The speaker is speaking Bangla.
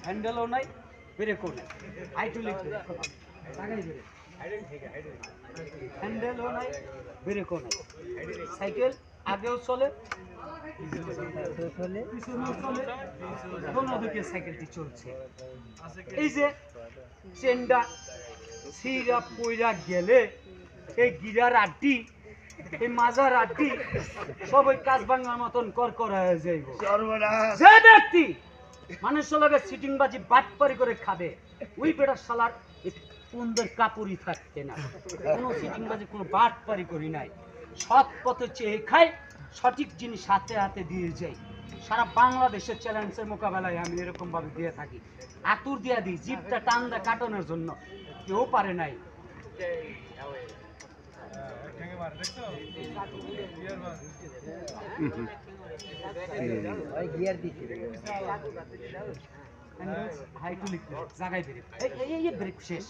হ্যান্ডেলও নাই, ব্রেকও নাই, হাইড্রোলিক হ্যান্ডেলও নাই, ব্রেকও নাই। সাইকেল আগেও চলে, দিকে সাইকেলটি চলছে। এই যে চেন্ডা সিরা পইরা গেলে এই গিরার আড্ডি, এই মাজার আড্ডি সবাই কাজ ভাঙার মতন কর হয়ে যাইব। যে ব্যক্তি মানুষের লগে সিটিং বাজি বাটপারি করে খাবে, ওই বেটা শালার সুন্দর কাপড়ই থাকতে না। কোনো সিটিং বাজি কোনো বাটপারি করি নাই, সৎ পথে চেয়ে খাই, সঠিক জিনিস হাতে হাতে দিয়ে যাই। সারা বাংলাদেশের চ্যালেঞ্জের মোকাবেলায় আমি এরকম ভাবে দিয়ে থাকি। আতুর দিয়া দিই জিপটা টান দা কাটানোর জন্য, কেউ পারে নাই। হাইড্রোলিক জায়গায় ব্রেক, এই ব্রেক শেষ।